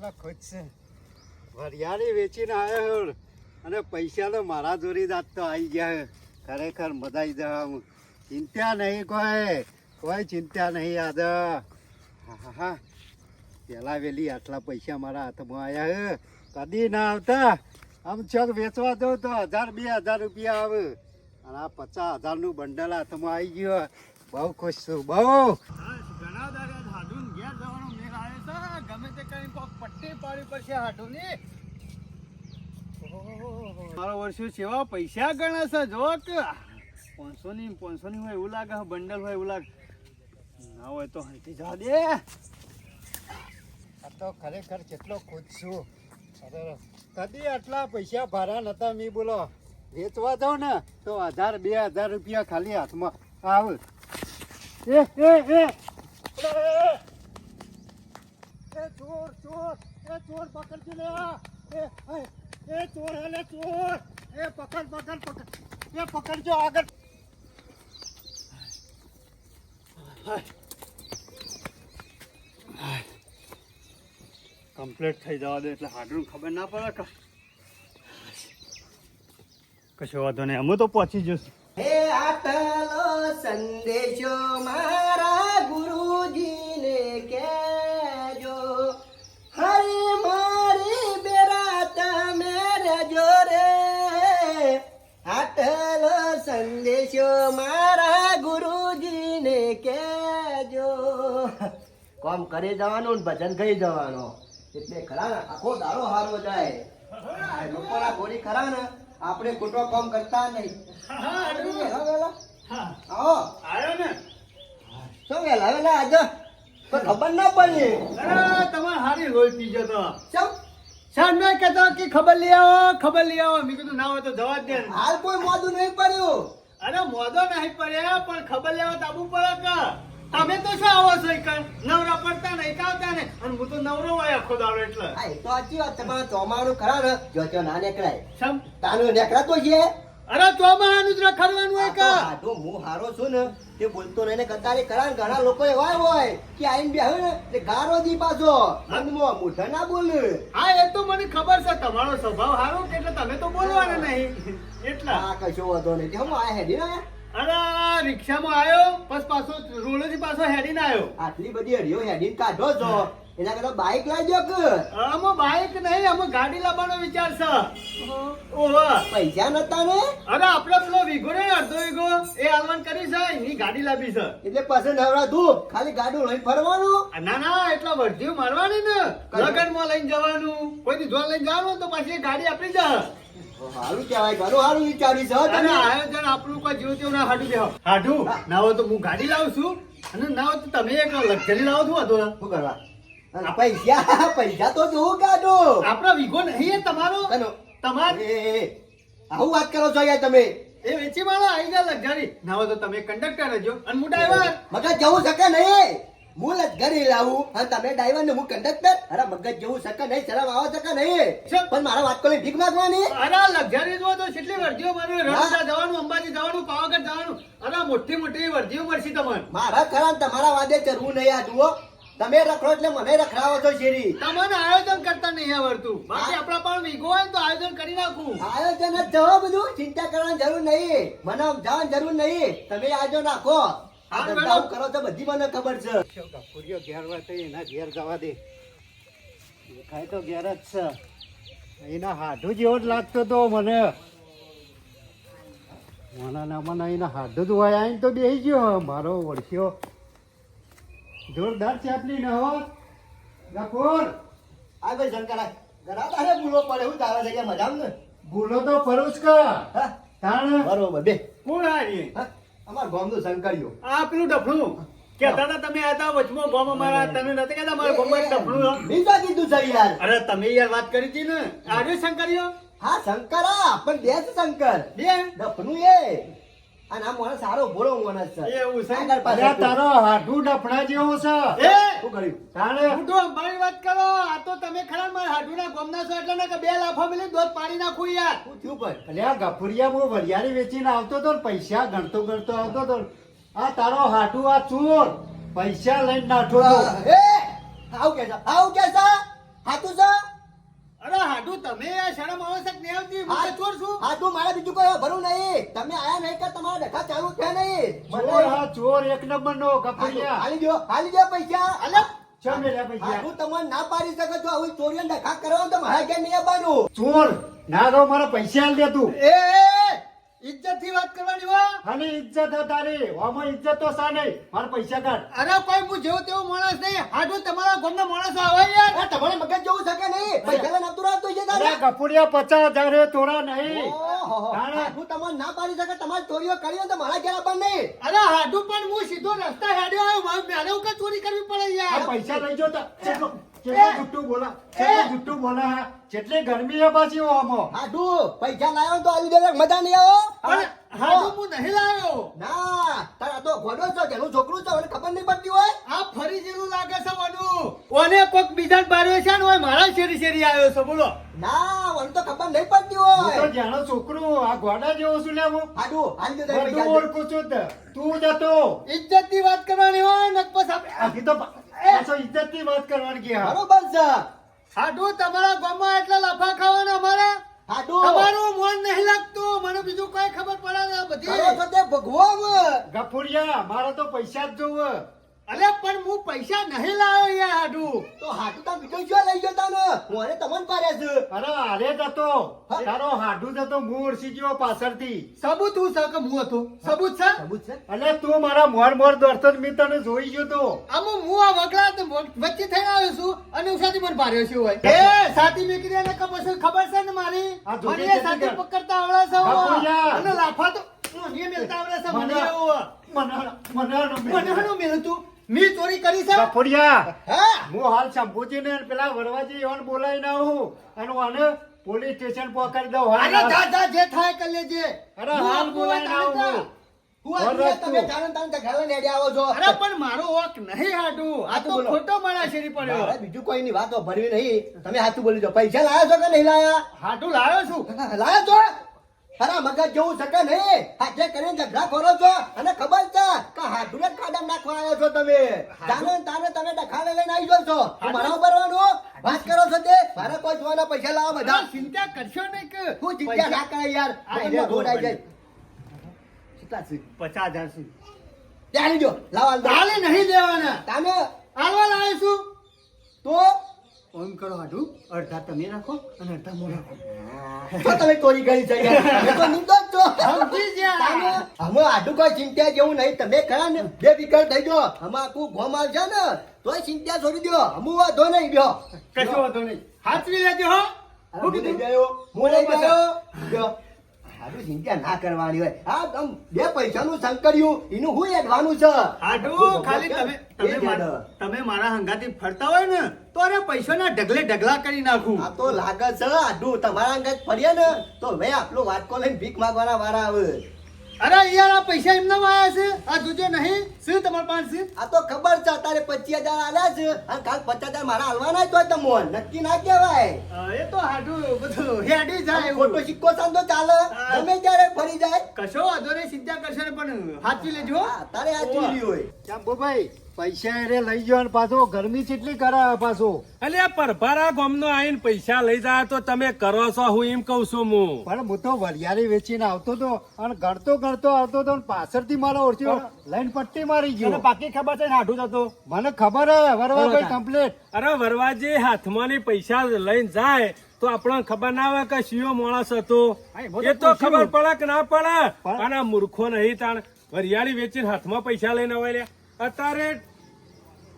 કેટલા ખુશ છે. વરિયાળી વેચીને આવ્યો અને પૈસા તો મારા જોડી જ આજ તો આવી ગયા. ખરેખર મજા આવી જાય. ચિંતા નહીં, કોઈ ચિંતા નહીં. આજ હા પેલા વેલી આટલા પૈસા મારા હાથમાં આવ્યા કદી ના આવતા. આમ ચોક વેચવા દઉં તો 1000-2000 રૂપિયા આવે અને આ 50,000 નું બંડલ હાથમાં આવી ગયો. બહુ ખુશ છું બહુ. ઘણા દાડા હાડું ઘેર જવાનો મેળ આવે છે. ગમે તે કઈ પટ્ટી પાડવી પડશે હાડુની. મારો વર્ષો સેવા પૈસા ગણે છે. જો કે 500 ની હોય એવું લાગે, બંડલ હોય એવું લાગે. ના હોય તો હંતી જા દે. આ તો ખરેખર કેટલો ખુશ છું. કદી આટલા પૈસા ભાડા નતા. મી બોલો વેચવા જાઉં ને તો 1000-2000 રૂપિયા ખાલી હાથમાં આવે. એ ચોર ચોર, એ ચોર પકડજો લે. એ ચોર હલે ચોર. એ પકડ, એ પકડજો આગળ. કમ્પ્લીટ થઈ જવા દે એટલે હાડું ખબર ના પડે કે કશો વાંધો નહીં. અમે તો પહોંચી જશું. હે આટલો સંદેશો મારા ગુરુજીને કહેજો, હરે મારી બેરા તમે રહેજો રે. આટલો સંદેશો મારા ગુરુજીને કહેજો. કામ કરી જવાનું ને ભજન કરી જવાનું એટલે ખરા ને આખો દાડો હારો જાય. લોકોના ગોળી ખરા ને આપણે ખોટો કામ કરતા નહીં. આવો આવ્યો ને શું વેલા વેલા આજે તો ખબર ના પડી. અરે તમારે હારી લોહી પી જતો. ચમ શાન મેં કહેતો કે ખબર લઈ આવો. મેં કીધું ના હોય તો જવા જ દે. હાલ કોઈ મોદું નહીં પડ્યું. અરે મોદો નહીં પડ્યા પણ ખબર લેવા તો આવવું પડે કે તમે તો શું આવો છો? નવરા પડતા નહીં કાવતા ને અને હું તો નવરો હોય આખો દાડો એટલે. હા એ તો સાચી વાત. તમારે ચોમાનું ખરા ને જો ના નીકળાય. સમ તાનું નીકળાતો છે. અરે ચોમાનું જ રખડવાનું હોય કે આટો હું હારો છું ને તે બોલતો નહીં ને કતારી ખરા ને ઘણા લોકો એવા હોય કે આઈને બેહ્યો ને તે ગારો દી પાછો મનમાં મોઢા ના બોલે. હા એ તો મને ખબર છે. તમારો સ્વભાવ સારો કે એટલે તમે તો બોલવાના નહીં એટલા. હા કશો વાંધો નહીં. હું આ હેડી ને અરે રિક્ષામાં આવ્યો પછી પાછો રોડેથી પાછો હેડીને આવ્યો. આટલી બધી હડીઓ હેડીને કાઢો છો એના કરતા બાઈક લાવજો કે. આમાં બાઈક નહીં, આમાં ગાડી લાવવાનો વિચાર છે. ઓહો પૈસા નતા ને અરે આપડે પેલો વીઘો ને અડધો વીઘો એ હાલવાન કરી છે એની ગાડી લાવી છે. એટલે પછી નવરા ધૂપ ખાલી ગાડું લઈને ફરવાનું. ના ના એટલા વર્ધીઓ મારવાની ને લગનમાં લઈને જવાનું. કોઈ દી જોવા લઈને જવાનું તો પછી એ ગાડી આપણી જ. સારું કહેવાય. ઘણું સારું વિચાર્યું છે હો અને તમે. આયોજન આપણું કોઈ જીવ તેવું ના હાડું દેવા. હાડું ના હોય તો હું ગાડી લાવું છું અને ના હોય તો તમે એક લક્ઝરી લાવો છો. હતો શું કરવા? અને પૈસા તો જોવું કાઢો. આપડો વીઘો નહીં એ તમારો કનો? તમારે એ, આવું વાત કરો છો યાર તમે. એ વેચી વાળા આવી ગયા લક્ઝરી. ના હોય તો તમે કંડક્ટર રહેજો અને હું ડ્રાઈવર. મગજ જવું શકે નહીં. હું ઘરે લાવું અને તમે ડ્રાઈવર ને હું કંડક્ટર. અરે મગજ જવું શકે નહીં, શરમ આવો શકે નહીં. પણ મારા વાત કરી ભીખ માંગવાની. અરે લક્ઝરી જો તો કેટલી વર્ધીઓ મારી. રણુજા જવાનું, અંબાજી જવાનું, પાવાગઢ જવાનું. અરે મોટી મોટી વર્ધીઓ મળશે તમને. મારા ખરા ને તમારા વાદે ચરવું નહીં. આ જુઓ તમે રખડો એટલે મને રખડાવો છો શેરી. તમને આયોજન કરતા નહીં આવડતું. બાકી આપણા પણ વીઘો હોય તો આયોજન કરી નાખું. આયોજન જ જવા બધું ચિંતા કરવાની જરૂર નહીં. મને જવાની જરૂર નહીં. તમે આજો નાખો. આ ધંધા આવું કરો તો બધી મને ખબર છે. ગફુરિયો ઘેર હોય તો એના ઘેર જવા દે. દેખાય તો ઘેર જ છે. એના હાડું જેવો જ લાગતો તો મને. મને એના હાડું જ હોય આવીને તો બેસી ગયો. મારો વળસ્યો જોરદાર ચાપલી ન હો ગફુર. આ ભાઈ શંકરા ઘણા તારે ભૂલો પડે. હું તારા જગ્યા મજામાં ને ભૂલો તો ફરું જ કા હા તાણ. બરોબર બે કોણ આવી? હા અમાર ગામનો શંકરિયો. આ પેલું ડફણું કેતા હતા તમે હતા વચમાં ગામ અમારા. તમે નથી કહેતા મારા ગામમાં ડફણું. બીજા કીધું છે યાર. અરે તમે યાર વાત કરી હતી ને. આવ્યો શંકરિયો હા શંકરા પણ બે છે શંકર. બે દફનું એ અને આ માણસ સારો ભોળો માણસ છે. એવું છે? આગળ પાછળ અલ્યા તારો હાડું ડફણા જેવો છે. એ શું કર્યું? તાણે ઉઠો મારી વાત કરો. આ તો તમે ખરા મારા હાડુના ગામના છો એટલે ને કે બે લાફા મિલી દોધ પાડી નાખું યાર. શું થયું પણ? અલ્યા ગફુરિયા હું વરિયાળી વેચીને આવતો તો ને પૈસા ગણતો આવતો તો. આ તારો હાડું આ ચોર પૈસા લઈને નાઠો. એ આવું કે છે? આવું કે છે? હાથું છે? ભરું નહીં. તમે આયા નહીં કે તમારા ડખા ચાલુ થયા નહીં. ચોર હા ચોર એક નંબર નો ગફુરિયા. હાલી દો પૈસા. અલ્યા, ચા મેલ્યા પૈસા. હારું તમને ના પાડી શકો છો. આવી ચોરીઓ ડખા કરવાનું તો મારા ઘેર નહીં આવવાનું. ચોર ના તો મારા પૈસા આલ દે તું. ઇજ્જત થી વાત કરવાની હો. ખાલી ઇજ્જત હે તારી. આમાં ઇજ્જત તો સા નહીં. મારા પૈસા કાઢ. અરે કોઈ હું જેવો તેવો માણસ નહીં. હાડું તમારા ગામના માણસો આવે યાર. આ તમારે મગજ જવું શકે નહીં. પૈસા લઈને આવતું રહેતું છે તારે. અરે ગફુરિયા 50,000 તોરા નહીં. ઓહોહો. હારું તમને ના પાડી શકે. તમારી ચોરીઓ કરી હોય તો મારા ઘેર આવવાનું નહીં. અરે હાડું પણ હું સીધો રસ્તા હેડ્યો આવ્યો. મારે હું કાં ચોરી કરવી પડે આ યાર. પૈસા લઈ જો તો કેટલું જુઠ્ઠું બોલા. કેટલું જુઠ્ઠું બોલા હા. જેટલી ગરમી હે પાછી આમાં. હાડું પૈસા લાવ્યો તો આવી દે. મજા નહીં આવો. પણ હાડું હું નહીં લાવ્યો. ના તારા તો ઘોડો છો તેનું છોકરું છે મને ખબર નહીં પડતી હોય. આ ફરી જેવું લાગે છે મને. ઓને કોક બીજા બાર્યો છે ને ઓય મારા શેરી શેરી આવ્યો છે બોલો. ના મને તો ખબર નહીં પડતી હું તો હોય. જાણો છોકરો આ ઘોડા જેવો છું લે હું. હાડું હાલી દે બધું પૈસા. ઓળખું છું તે. તું જતો ઇજ્જત ની વાત કરવાની હોય ને બસ આપણે આખી તો પાછો ઇજ્જત ની વાત કરવાની કે હા. બરોબર છે. હાડું તમારા ગામમાં એટલા લાફા ખાવાના અમારા હાડું તમારું મન નહીં લાગતું. મને બીજું કઈ ખબર પડે ને કરો બધી. છો તે ભગવાન. ગફુરિયા મારે તો પૈસા જ જોવે. અરે પણ હું પૈસા નહીં લાવ્યો યાર હાડું. તો હાડું તો બીજો શું લઈ જતા ને હું એને તમને પાડ્યા છે. અરે હારે જતો તારો હાડું જતો હું ઓળખી ગયો પાછળથી. સબૂત હું છે કે હું હતો સબૂત છે. સબૂત છે. અને તું મારા મોર દોડતો જ મેં તને જોઈ ગયો તો. આમાં હું આ વગડા વચ્ચે થઈને આવ્યો છું અને ઉસાથી મને ભાર્યો છે હોય. એ સાથી મેકરી ને ખબર છે ને મારી. આ જોડે મને જતી સાથી કર. પકડતા આવડે છે હો. બાપુયા. અને લાફા તો મને મેલતા આવડે છે મને એવું. મને હણો મેલું તું. મેં ચોરી કરી છે. ગફુરિયા હા હું હાલ શંભુજી ને પેલા વરવાજી એવાને બોલાવી ના આવું અને આને પોલીસ સ્ટેશન પકડી દઉં હાલ. અરે જા જા જે થાય કરી લેજે. અરે હાલ બોલાવી ના આવું. હું આ તમે જાણો તાણ ઘરે લઈને આવો છો. અરે પણ મારો હક નહીં હાડું. આ તો બોલો. ખોટો મારા શેરી પડ્યો. મારે બીજું કોઈ ની વાતો ભરવી નહીં. તમે હાથું બોલી જો. પૈસા લાયા છો કે નહીં લાયા? હાડું લાવ્યો છું. લાયા છો? ખરા મગજ જેવું શકે નહીં. હાથે કરીને ઝઘડા કરો છો અને ખબર છે કે હાથું જ ખાડામાં નાખવા આવ્યો છો તમે. જાણે ને તાને તમે ડખાવે લઈને આવી જાવ છો. હું મારા ભરવાનું વાત કરો છો તે મારે કોઈ જોવાના પૈસા લાવો બધા. આ ચિંતા કરશો નહીં કે હું ચિંતા ના કરે યાર. મગજમાં ધોળ આવી જાય. કેટલા છે? 50,000 છે. ત્યાં આવી જો. લાવો હાલ દો. તાલે નહીં દેવાના. તાને આલવા લાવ્યો છું. તો ઓમ કરો હાડું. અડધા તમે રાખો અને અડધા હું રાખો. તો તમે ચોરી કરી છે યાર. તમે તો નિર્દોષ છો. સમજી જા. અમે આટલું કોઈ ચિંતા જેવું નહીં. તમે ખરા ને બે વિકલ્પ થઈ ગયો. અમે આખું ગોમાલ છે ને તોય ચિંતા છોડી દો. અમુ વાંધો નહીં બ્યો. કશો વાંધો નહીં. હાચવી લેજો હો. હું લઈ ગયો. હું લઈ ગયો. બ્યો. આટલું ચિંતા ના કરવાની હોય. હા તમ બે પૈસાનું સંકર્યું એનું હું એડવાનું છે. હાડું ખાલી એ જ તમે મારા હંગાથી ફરતા હોય ને તો અરે પૈસાના ઢગલે ઢગલા કરી નાખું. આ તો લાગે છે આડું તમારા અંગત ફરીએ ને તો ભાઈ આપણો વાટકો લઈને ભીખ માંગવાના વાળા આવે. અરે યાર આ પૈસા એમના આયા છે. આ જોજો નહીં શું તમારા પાસે છે? આ તો ખબર છે તારે 25,000 આલ્યા છે અને કાલ 50,000 મારા હાલવાના જ હોય તમોન નક્કી ના કહેવાય. એ તો હાડું બધું હેડી જાય એવું. ખોટો સિક્કો સાંધો ચાલે ગમે ત્યારે ફરી જાય. કશો વાંધો નહીં. ચિંતા કરશો ને પણ હાચવી લેજો હો. હા, તારે આ ચીરી હોય. શંભુભાઈ પૈસા એરે લઈ ગયો અને પાછો ગરમી કેટલી કરાવે પાછો. અલે આ પરભારા ગામનો આઈને પૈસા લઈ જાય તો તમે કરો છો હું એમ કઉ છું હું. પણ હું તો વરિયાળી વેચીને આવતો હતો અને ગણતો આવતો હતો અને પાછળથી મારો ઓળખ્યો લઈને પટ્ટી મારી ગયો. બાકી ખબર છે ને હાડું થતો. મને ખબર હે વરવાભાઈ કમ્પ્લીટ. અરે વરવાજી હાથમાંની પૈસા લઈને જાય તો આપણને ખબર ના આવે કે શિયો માણસ હતો. એ તો ખબર પડે કે ના પડે. પણ આ મૂર્ખો નહીં તાણ વરિયાળી વેચીને હાથમાં પૈસા લઈને આવે. અત્યારે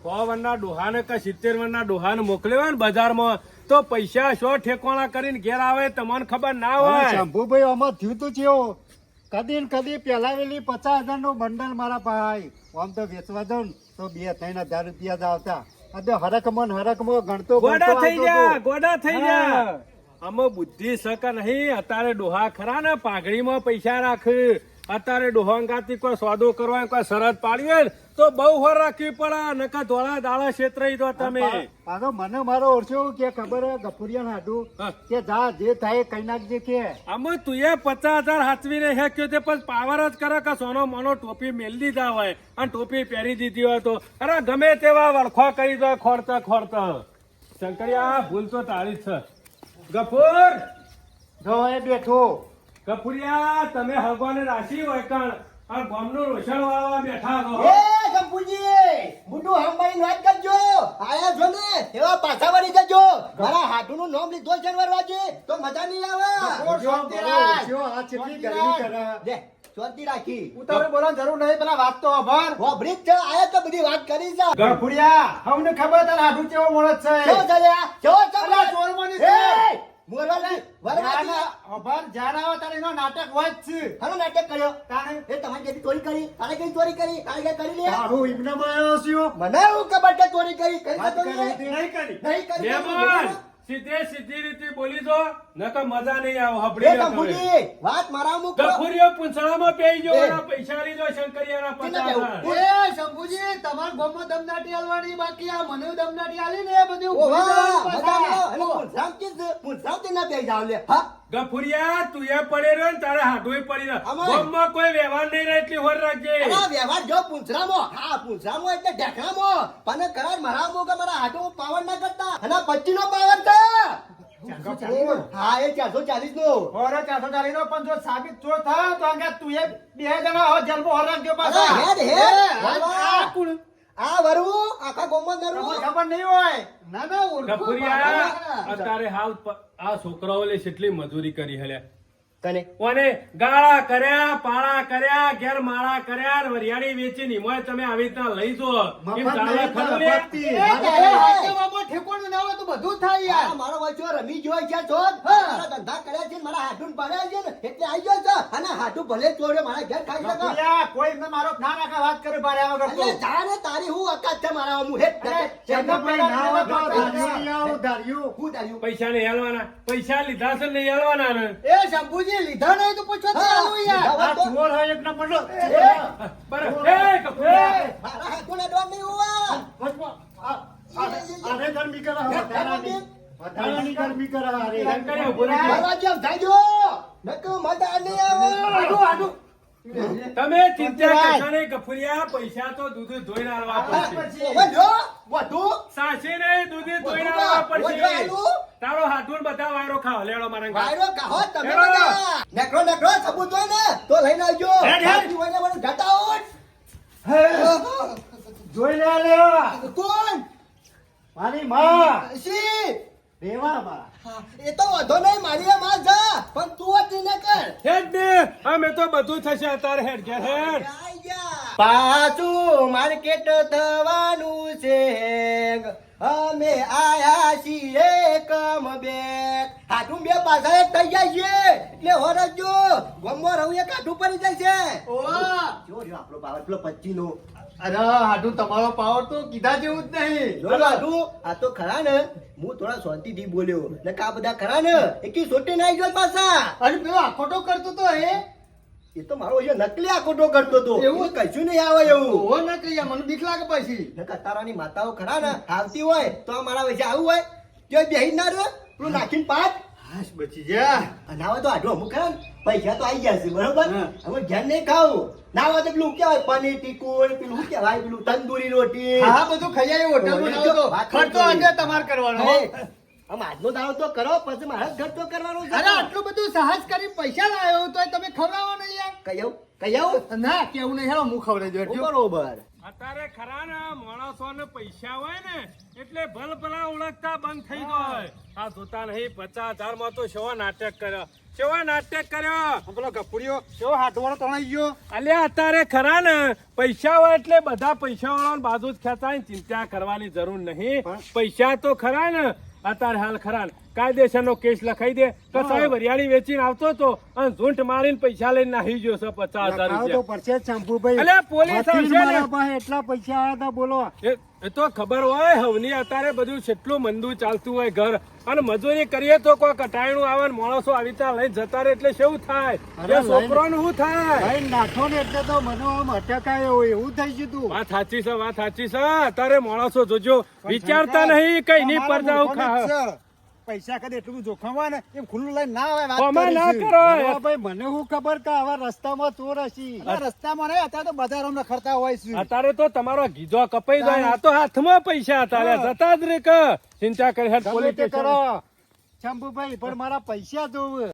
100 વર્ષના ડોહાને કે 70 વર્ષના ડોહાને મોકલ્યો હોય ને બજારમાં તો પૈસા શો ઠેકોણા કરીને ઘેર આવે તમને ખબર ના હોય. શંભુભાઈ આમાં થયું તું કેવું કદી ને કદી પેલાવેલી 50,000 નું બંડલ મારા ભાઈ આમ તો વેચવા જાઉં ને તો 2-3 હજાર રૂપિયા જ આવતા. હરકમાં ગણતો ગોડા થઈ જા ગોડા થઈ જા. આમાં બુદ્ધિ સક નહીં. અત્યારે ડોહા ખરા ને પાઘડીમાં પૈસા રાખ. અત્યારે ડોહાંગાથી કોઈ સોદો કરવા કોઈ શરત પાડી હોય ને તો બહુ હોર રાખવી પડે. નકા ધોળા દાડા ક્ષેત્રઈ દો તમે. પાછો મને મારો ઓળખ્યો કે ખબર હે ગફુરિયા હાડું કે જા જે થાય કઈ નાખજે કે આમાં તું એ 50,000 હાથવીને હેક્યો તે પછી પાવર જ કરે કે સોનો મોનો ટોપી મેલી દીધા હોય અને ટોપી પહેરી દીધી હોય તો અરે ગમે તેવા વળખો કરી દો ખોરતા ખોરતા. શંકરિયા ભૂલ તો તારી જ છે. ગફુર જો એ બેઠો કપુરિયા તમે હગવાને રાશી હોય કણ આ ગામનું રોશન વાળવા બેઠા છો એ શંભુજી મોટું હંભાઈ વાત કરજો આયા છો ને એવા પાછા વળી જજો મારા હાટુનું નામ લીધો છે વરવાજી તો મજા નહીં આવે આ કેટલી ગરમી કરે. લે શાંતિ રાખી ઉતાવળે બોલવાની જરૂર નહીં, પેલા વાત તો અભર. વાભરી જ છે આયા તો બધી વાત કરી છે ગફુરિયા, અમને ખબર તારે હાડું કેવો માણસ છે. કેવો છે લે? કેવો છે? અલા, ચોરમાની છે. એ, મોરવાજી, વરવાજી. જાના- અભર, જાન આવે તારે એનો નાટક હોય જ છે. હાલો નાટક કર્યો તાણે એ તમારી જેટલી ચોરી કરી તારે કઈ ચોરી કરી તારે કઈ કરી લે તારું ઈમનામાં આવ્યો છું. મને એવું ખબર કે ચોરી કરી કઈ વાત તો કરી નહીં હતી. નહીં કરી કરી મહેમાન, સીધી રીતે બોલી દો નકર મજા નહીં આવે એ હબડી ના કરે. શંભુજી વાત મારા મુખ ગફુરિયો પૂંછડામાં પેઈ ગયો એ. એના પૈસા લીધો શંકરિયાના કેટલા 50,000. એ શંભુજી, તમાર ગામમાં દમદાટી આલવાની બાકી, આ મને દમદાટી આલી ને એ બધું ઓ વાહ ભૂલી મજા જવાનું આવ્યો પાછા. અને પુનસામથી ના બેસી જાવ લે હા ગફુરિયા તું એ પડી રહ્યો ને તારે હાથોય પડી રહ્યો અમાય. ગામમાં કોઈ વ્યવહાર નહીં રહે એટલી હોર રાખજે અલા વ્યવહાર જો પુંછરામો હા પુંછરામો એટલે ઢેકણામો પણ કરાર મારા કે મારા હાથો પાવર ના કરતા અને 25 નો પાવર છે હા એ 440 નો હોરે 440 નો પણ જો સાબિત ચોર થાય તો અંગે તું એ બે જણા હો જલમો હોર રાખજો અલા પાછા. હેડ એ, હેડ આ કોણ? આ વરવું આખા ગોમમાં તમને નરવું ખબર નહીં હોય. ના ના ઓળખું. ગફુરિયા અત્યારે હાલ આ છોકરાઓએ કેટલી મજૂરી કરી હલ્યા તને કોને ગાળા કર્યા પાળા કર્યા ઘેર માળા કર્યા ને વરિયાળી વેચીને ઈમોય તમે આવી રીતના લઈ જો એમ મફત ચાલે નહીં ખરું તો લે? ભક્તિ. એ તારે હાથે બાબો ઠેકોણું ના હોય તો બધું થાય યાર. આ મારો વાંચો રમી જોઈ છે છોડ મારા ધંધા કર્યા છે મારા હાથું પડ્યા છે ને એટલે આવી ગયો છે અને હાથું ભલે ચોર્યો મારા ઘેર ખાઈ શકે ગફુરિયા, કોઈ એમને મારો ના નાખા વાત કરે બારે વગર તો. અલ્યા જા ને તારી હું અકાત છે મારા હું હેડ ચંદુભાઈ ના હોય તો ધાર્યું નહીં આવું, ધાર્યું. હું તાર્યું પૈસા નહીં હાલવાના પૈસા લીધા છે નહીં હાલવાના ને એ શંભુજી, લીધા નહીં તો પૂછો તો આલું યાર. આ ચોર હોય એક નંબરનો. બરાબર. એ ગફુરિયા, મારા હાથું ના ડોન નહીં હોવા આને ગરમી કરે વધારાની. વધારાની ગરમી કરે હારે. શંકરિયા ઉભો રહેજો. મારા જેમ થાજો નકર મજા નહીં આવે તમે ચિંતા કરશો નહીં ગફુરિયા પૈસા તો દૂધ ધોઈને હાલવા પડશે વધુ વધુ સાચી નહીં દૂધ ધોઈને હાલવા વધુ પડશે આલું તારો હાથું બધા વાયરો ખાવ લેડો મારા ઘરે. વાયરો કહો તમે હેડો. બધા નેકરો નેકરો સબૂત હોય ને તો લઈને આવજો હેડ, હેડ. બાકી હોય ને બધું ઘટાડો જોઈ લે લેવા. કોણ મારી માં સી રેવા માં. એ તો વધો નહીં મારી આ માં જા પણ તું હતી ને કર હેડ ને અમે તો બધું થશે અત્યારે હેડ ઘેર હેડ આઈ જા. પાછું માર્કેટ થવાનું છે અમે આયા છીએ કમ બેક હાથું બે પાછા એક થઈ જાય છે એટલે હોરજો ગમો રહું એક હાથું પડી જાય છે ઓવા. જો રહ્યો આપણો પાવર પેલો 25 નો અરે હાડું તમારો પાવર તો કીધા જેવું જ નહીં. જો હાથું આ તો ખરા ને હું થોડા શાંતિથી બોલ્યો ને આ બધા ખરા ને એકી સોટી ના આવી ગયો પાછા અને પેલો આખોટો કરતો તો એ તો મારો એ નકલી આકોટો કરતો તો એવું? એવું કશું નહીં આવે એવું ઓહો ના કહીએ, મને બીક લાગે પછી. નકર તારાની માતાઓ ખરા ને આવતી હોય તો આ મારા વચ્ચે આવું હોય જો બેહી ના રહે પેલું નાખીને પાટ હાશ બચી જા. અને હવે તો આટલું અમુક ખરા ને પૈસા તો આવી ગયા છે બરોબર હા. હવે ઘેર નહીં ખાવું ના હોય તો પેલું કેવાય પનીર ટીકું પેલું શું કહેવાય પેલું તંદૂરી રોટી હા બધું ખાઈ આવી હોટલમાં ના હોય તો વાત ખર્ચો કરી. આજે તમારે કરવાનો હો. અરે, આમ આજનો દાડો તો કરો પછી મારે જ ખર્ચો કરવાનો છે અરે આટલું બધું સાહસ કરી પૈસા લાવ્યો તો તમે ખવડાવો ને યાર. કઈ આવું ના કેવું નહીં, હેલો હું ખવડાવી દઉં. બરોબર અત્યારે ખરા ને માણસો ને પૈસા હોય ને એટલે ભલ ભલા ઓળખતા બંધ થઈ ગયો આ જોતા નહીં 50,000 માં તો શેવા નાટક કર્યો પેલો ગફુરિયો કેવો હાથવાળો તણાઈ ગયો. અલ્યા અત્યારે ખરા ને પૈસા હોય એટલે બધા પૈસા વાળા બાજુ જ ખેંચાય ને ચિંતા કરવાની જરૂર નહીં પૈસા તો ખરા ને અત્યારે હાલ ખરા ને કાયદેસરનો કેસ લખાઈ દે કે સાહેબ હરિયાળી વેચીને આવતો હતો અને ઝૂંટ મારીને પૈસા લઈને નાહી ગયો છે 50,000 ખાવ તો રૂપિયા પડશે જ શંભુભાઈ. અલ્યા, પોલીસ વકીલ આવશે ને. મારા પાસે એટલા પૈસા આવ્યા હતા બોલો. એ તો ખબર હોય હવની અત્યારે બધું કેટલું મંદું ચાલતું હોય ઘર અને મજૂરી કરીએ તો કોઈ કટાયણું આવે ને માણસો આવી રીતે લઈને જતા રહે એટલે શું થાય અરે એ છોકરાનું શું થાય ભાઈ નાખો ને એટલે તો મને આમ અટકાયો એવું થઈ ગયું તું. વાત સાચી છે અત્યારે માણસો જોજો વિચારતા નહીં કઈ ની પડદા ખા પૈસા કદે એટલું બધું જોખમ હોય ને એમ ખુલ્લું લઈને ના આવે વાત આમાં ના કરીશું. કરો અરે ભાઈ મને શું ખબર કે આવા રસ્તામાં ચોર હશી. આ રસ્તામાં નહીં, અત્યારે તો બજારોમાં રખડતા હોય છે. અત્યારે તો તમારો ગીજો કપાઈ જાય આ તો હાથમાં પૈસા હતા જતા જ રે કે ચિંતા કરી હેડ ગમે પોલીસ તે સ્ટેશન કરો શંભુભાઈ પણ મારા પૈસા જોવે.